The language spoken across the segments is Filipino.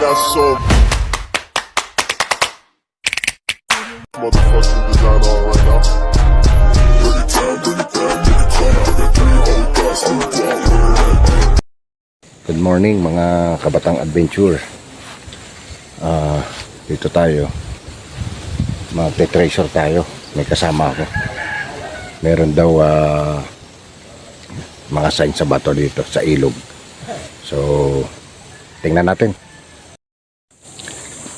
got so motherfucking design on right now. Bring it down, bring it down, bring it down. I got 3 old guys on the block. Good morning mga kabatang adventure. Dito tayo. Magte-treasure tayo. May kasama ako. Meron daw mga sign sa bato dito sa ilog. So, tingnan natin.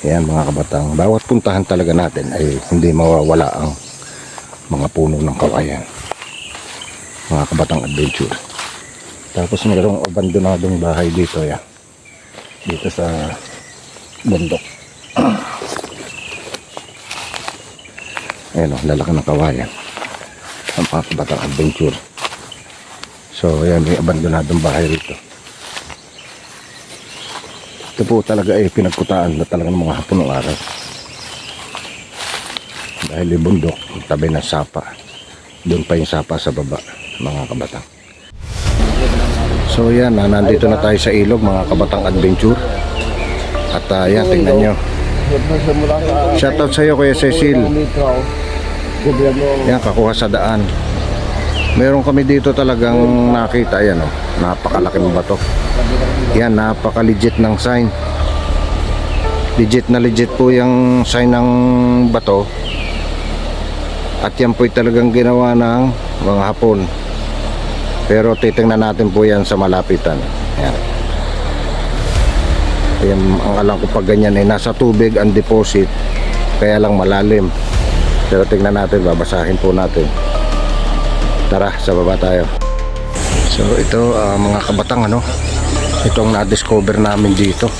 Ayan mga kabatang, bawat puntahan talaga natin ay hindi mawawala ang mga puno ng kawayan. Mga kabatang adventure. Tapos mayroong abandonadong bahay dito yan. Dito sa bundok. Ayan o, lalaki ng kawayan. Ang mga kabatang adventure. So ayan, may abandonadong bahay rito. Ito po talaga ay pinagkutaan na talaga ng mga hapon ng araw. Dahil yung bundok, tabi ng sapa. Doon pa yung sapa sa baba, mga kabatang. So yan, nandito na tayo sa ilog mga kabatang adventure. At yan, tingnan nyo. Shoutout sa iyo Kuya Cecil. Yan, kakuha sa daan. Meron kami dito talagang nakita, yan o, napakalaking bato. Yan, napaka-legit ng sign. Legit na legit po yung sign ng bato. At yan po'y talagang ginawa ng mga Hapon. Pero titingnan natin po yan sa malapitan. Yan. Yan, ang alam ko pag ganyan ay nasa tubig ang deposit. Kaya lang malalim. Pero tingnan natin, babasahin po natin. Tara, sa baba tayo. So ito mga kabatang itong na-discover namin dito.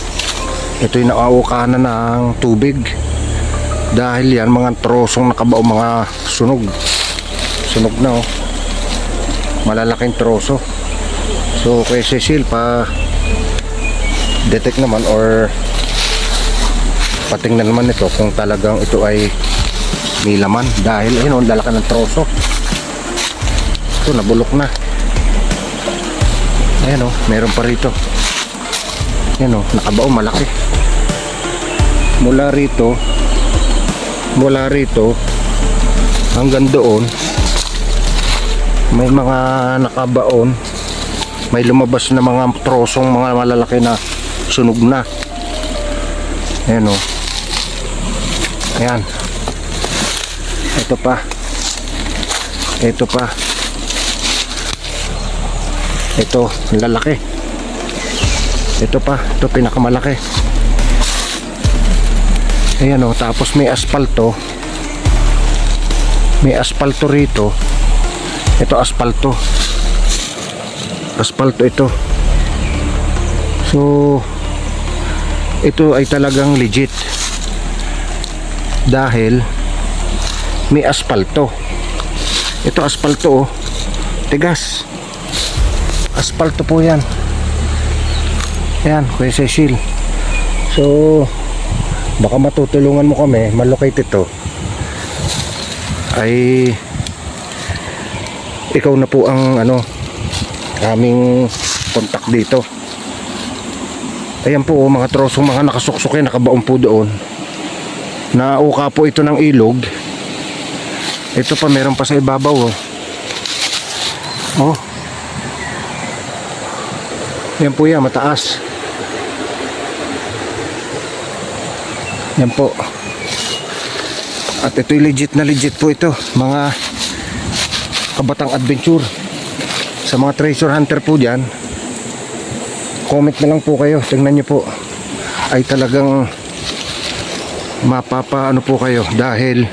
Ito yung naaukanan ng tubig. Dahil yan mga trosong nakabao, mga sunog. Sunog na oh. Malalaking troso. So kay Cecil pa detect naman or patingnan naman ito kung talagang ito ay may laman. Dahil ayun, lalaki ng troso. Ito nabulok na. Ayan o, meron pa rito. Ayan o, nakabao, malaki. Mula rito hanggang doon may mga nakabaon, may lumabas na mga trosong mga malalaki na sunog na. Ayan o, ayan, ito pa, ito lalaki, ito pa, ito pinakamalaki. Ayan o, tapos may asfalto rito. Ito asfalto ito. So ito ay talagang legit dahil may asfalto. Ito asfalto oh, tigas. Asfalto po yan. Ayan, Kuya Cecil. So baka matutulungan mo kami malocate ito. Ay ikaw na po ang aming contact dito. Ayan po mga trosong mga nakasuksok, nakabaon po doon. Nauka po ito ng ilog. Ito pa, meron pa sa ibabaw oh. Oh. Yan po yan, mataas. Yan po. At ito'y legit na legit po ito, mga kabatang adventure. Sa mga treasure hunter po dyan, comment na lang po kayo. Tingnan nyo po, ay talagang mapapaano po kayo. Dahil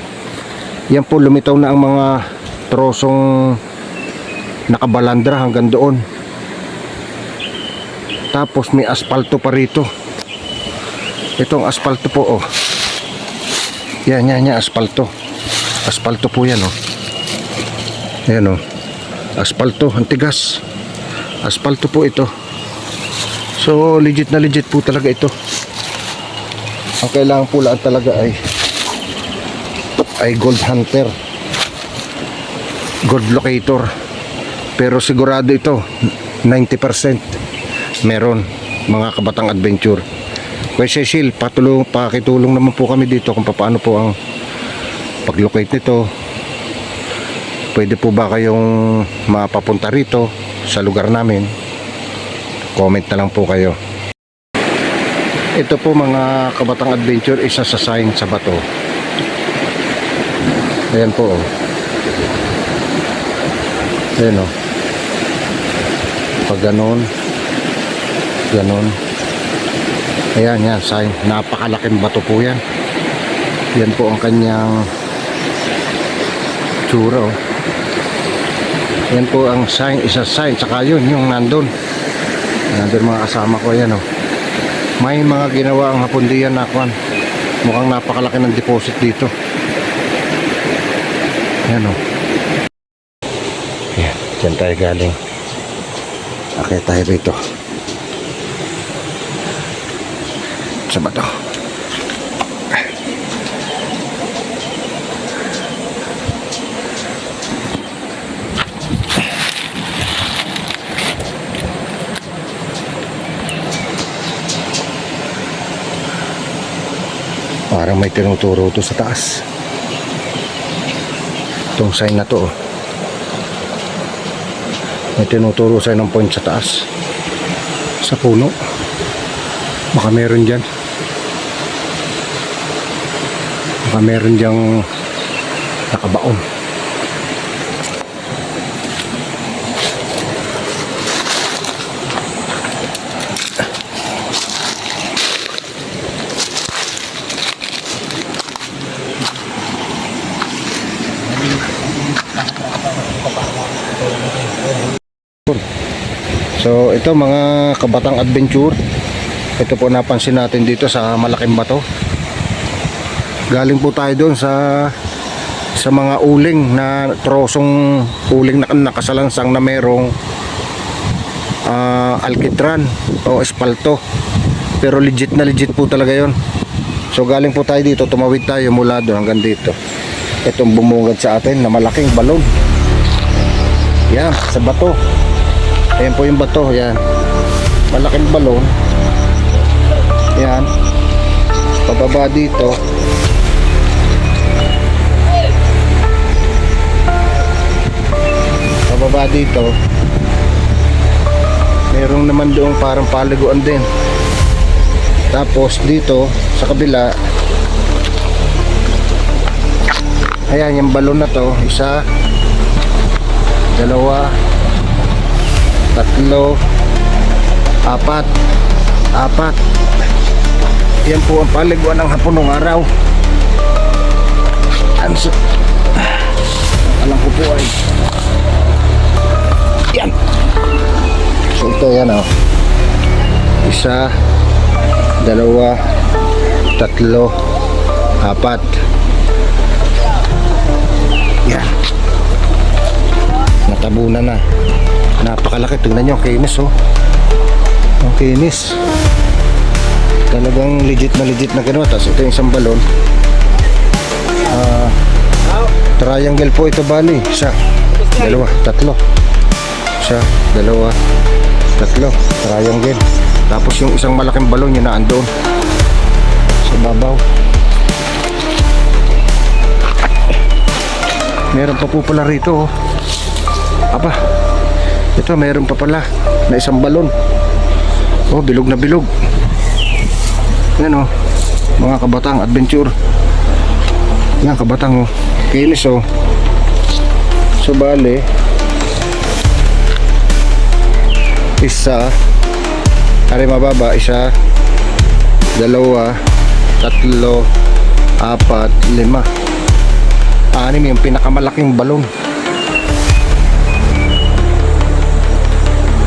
yan po, lumitaw na ang mga trosong nakabalandra hanggang doon. Tapos may asfalto pa rito. Itong asfalto po oh. Yan, asfalto. Asfalto po yan oh. Ayan oh. Asfalto, ang tigas. Asfalto po ito. So legit na legit po talaga ito. Ang kailangan po lang talaga ay gold hunter, gold locator. Pero sigurado ito 90% meron, mga kabatang adventure. Kuya Cecil, pakitulong naman po kami dito kung paano po ang pag-locate nito. Pwede po ba kayong mapapunta rito sa lugar namin? Comment na lang po kayo. Ito po mga kabatang adventure, isa sa sign sa bato. Ayan po. Ayan o. Pag ganon. Ganon. Ayan, yan, sign. Napakalaking bato po yan. Yan po ang kanyang tsura o. Yan po ang sign, isa sign. Saka yun, yung nandun. Nandun mga kasama ko, ayan o. May mga ginawa ang Hapondian na kwan. Mukhang napakalaki ng deposit dito. Ayan o. Ayan, dyan tayo galing. Akit tayo rito. Sa bato. Parang may tinuturo to sa taas. Itong sign na to. May tinuturo sa'yo ng point sa taas. Sa puno. Baka meron dyan. Baka meron dyang nakabaon. So ito mga kabatang adventure, ito po napansin natin dito sa malaking bato. Galing po tayo doon sa mga uling na trosong uling na nakasalansang na merong alkitran o espalto, pero legit na legit po talaga yon. So galing po tayo dito, tumawid tayo mula doon hanggang dito. Itong bumungad sa atin na malaking balon. Yan, sa bato. Ayan po yung bato, yan. Malaking balon. Yan. Pababa dito. Pababa dito. Merong naman doon parang paliguan din. Tapos dito sa kabila. Ayan yung balon na to. Isa, dalawa, tatlo, apat. Yan po ang paliguan ng hapon ng araw. Alam ko po ay yan. So ito yan o. Isa, dalawa, tatlo, apat. Yan. Natabunan na. Napakalaki. Tingnan nyo, kinis oh. Ang kinis. Talagang legit na ginawa. Tapos ito yung isang balon. Triangle po ito bali. Isa, dalawa, tatlo. Isa, dalawa, tatlo. Triangle. Tapos yung isang malaking balon yun na andoon sa babaw. Meron pa po pala rito oh. Aba, ito meron pa pala na isang balon. Oh, bilog na bilog. Yan oh, mga kabatang adventure. Yan kabatang oh, kinis oh. So bale, isa, ari mababa, isa, dalawa, tatlo, apat, lima, anim yung pinakamalaking balon.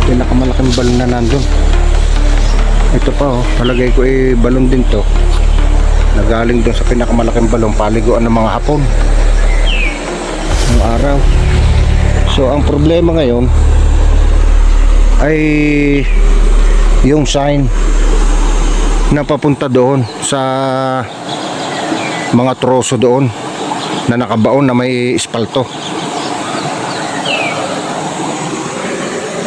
Pinakamalaking balon na nandun. Ito pa oh, palagay ko balon din to. Nagaling dun sa pinakamalaking balon, paliguan ng mga hapon ng araw. So ang problema ngayon ay yung sign na papunta doon sa mga troso doon na nakabaon na may espalto.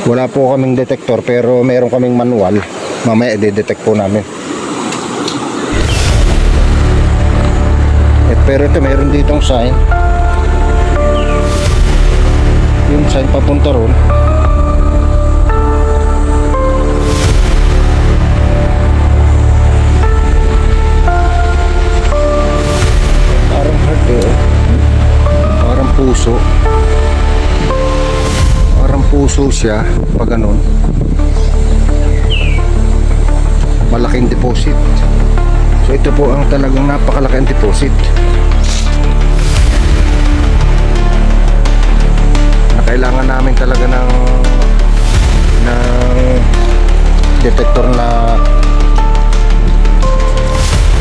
Wala po kaming detector pero meron kaming manual. Mamaya i-detect po namin. Pero ito meron ditong sign. Yung sign papunta ron. Parang heart eh. Oh. Parang puso. Parang puso siya pag ganun. Malaking deposit. So ito po ang talagang napakalaking deposit na kailangan namin talaga ng detector na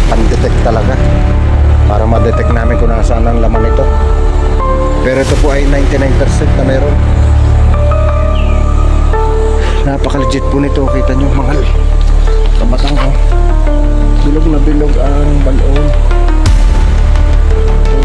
pan-detect talaga para ma-detect namin kung nasaan ang laman nito. Pero ito po ay 99% na meron. Napaka-legit po nito. Kita nyo mahal. Kabatang oh. Bilog na bilog ang balon. So,